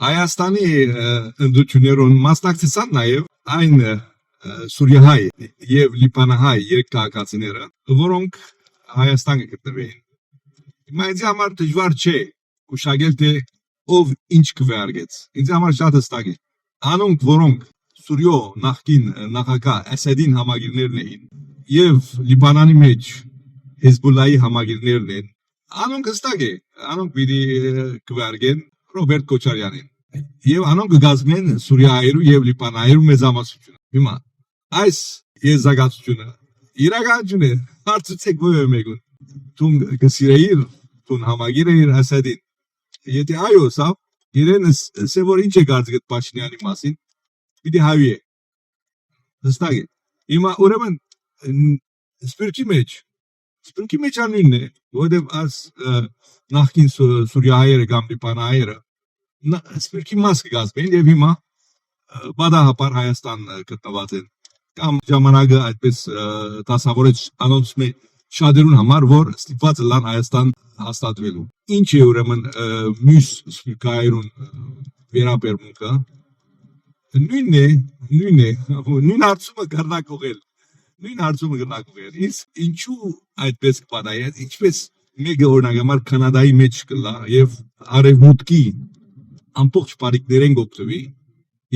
Հայաստանի ընդդություններուն մասնակցեցան նաև այն Սուրիահայ եւ Լիբանանահայ երկկողակացիները, որոնք Հայաստան գտնվեին։ Հիմա ինձ համար դժվար չէ ուշագրել թե ով ինչ կվերգեց։ Ինձ համար շատ հստակ է։ Անոնք, որոնք Սուրիո նախկին նախագահ Ասադին համագիրներն էին եւ Լիբանանի մեջ Հեզբոլլայի համագիրներն են, անոնք հստակ է, անոնք պիտի կվերգեն Ռոբերտ Քոչարյանին։ Եվ անոնք կգազմեն Սուրիայերու եւ Լիբանանայերու մեծամասնությունը։ Հիմա այս եզրակացությունը իրականություն է, հարցուցեք ո՞վ է մեկուն։ Դու կսիրեիր, դու համագիրեիր Ասադին։ Եթե այո, սա իրեն սեվոր ինչ է կարծիք Փաշինյանի մասին, պիտի հավի է։ Հստակ է։ Հիմա ուրեմն սպիրկի մեջ անունն է, որովհետև այս նախկին Սուրիայերը կամ Լիբանանայերը սպիրկի մաս կգազմեն եւ հիմա բադահապար Հայաստան գտնված են կամ ժամանակը այդպես դասավորեց անոնց մեջ շատերուն համար որ ստիպված լան Հայաստան հաստատվելու ինչ է ուրեմն մյուս սպիրկայերուն վերաբերմունքը նույն հարցումը կրնակողել իսկ ինչու այդպես կպատահի ինչպես մեկը օրինակ համար Կանադայի մեջ կլա եւ արևմուտքի ամբողջ բարիկներեն գոկտվի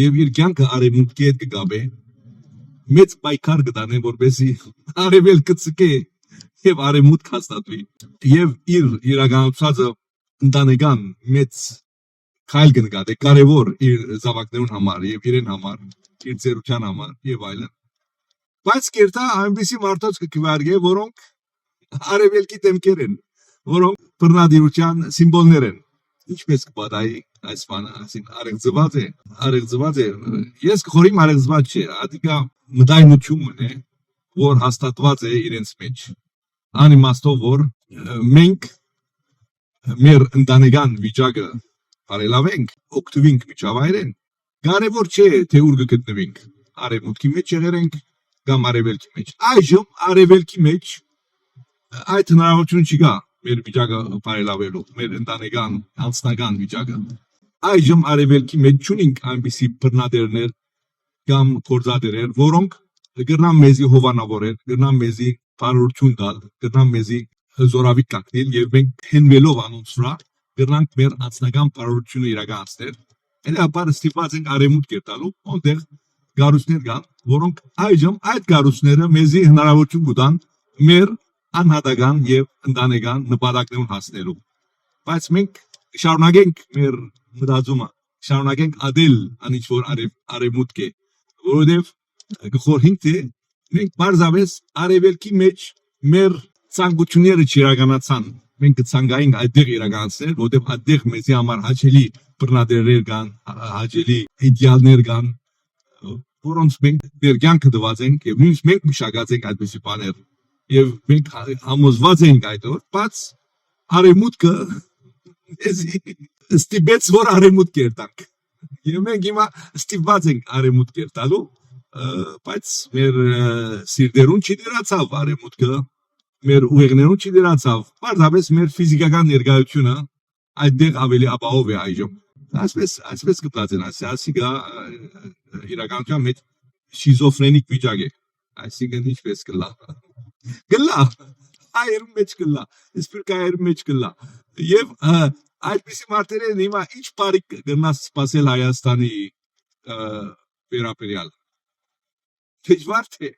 եւ իր կյանքը արևմուտքի հետ կգաբե մեծ պայքար կդանեն որպեսի արևելքը ցկե եւ արևմուտք հաստատվի եւ իր իրականացածը ընտանեկան մեծ քայլ կնկատի կարևոր իր զավակներուն համար եւ իրեն համար իր ծերության համար եւ այլն բայց կերտա այնպիսի մարդոց կկվարգե որոնք արևելքի դեմքեր են որոնք բռնադիրության սիմվոլներ են ինչպես կպատահի այս բանը ասին արեղծված է ես կխորիմ արեղծված չէ ադիկա մտայնությունն է որ հաստատված է իրենց մեջ անիմաստով որ մենք մեր ընտանեկան վիճակը բարելավենք օգտվենք միջավայրեն կարևոր չէ թե ուր կգտնվենք արևմուտքի մեջ եղերենք կամ արևելքի մեջ այժմ արևելքի մեջ այդ հնարավորություն չկա մեր վիճակը բարելավելու մեր ընտանեկան անձնական վիճակը այժմ արևելքի մեջ չունենք այնպիսի բռնադերներ կամ գործադերեր որոնք կգնան մեզի հովանավորել կգնան մեզի բարօրություն տալ կգնան մեզի զորավիտ կանգնել եւ մենք հենվելով անոնց վրա կգնանք մեր անձնական բարօրությունը իրականացնել հետաբար ստիպված ենք արևմուտք կերտալու որտեղ գարուսներ կան որոնք այժմ այդ գարուսները մեզի հնարավորություն կտան մեր անհատական եւ ընտանեկան նպատակներուն հասնելու բայց մենք շարունակենք մեր մտածումը շարունակենք ադել անիչ որ արևմուտք է որովհետեւ գխորհինք թե մենք բարձավես արևելքի մեջ մեր ցանկությունները չիրականացան մենք կցանկայինք այդտեղ իրականացնել որովհետեւ այդտեղ մեզի համար հաճելի բռնադերներ կան հաճելի իդեալներ կան որոնց մենք մեր կյանքը դված ենք եւ նույնիսկ մենք մշակած ենք այդպիսի բաներ եւ մենք համոզված ենք այդով բայց արևմուտքը ստիպեց որ արևմուտք կերտանք եւ մենք հիմա ստիպված ենք արևմուտք կերտալու բայց մեր սիրտերուն չդրացավ արևմուտքը մեր ուղեղներուն չդրացավ բարձրապես մեր ֆիզիկական ներկայությունը այդտեղ ավելի ապահով է այժմ այսպես կպատեն ասիկա իրականության մեջ շիզոֆրենիկ վիճակ է այսինքն ինչպես կլա այրում մեջ կլա իսպիրկայրում մեջ կլա եւ այդպիսի մարդերեն հիմա ինչ բարիք կգնաս սпасել Հայաստանի վերապերյալ դժվար թե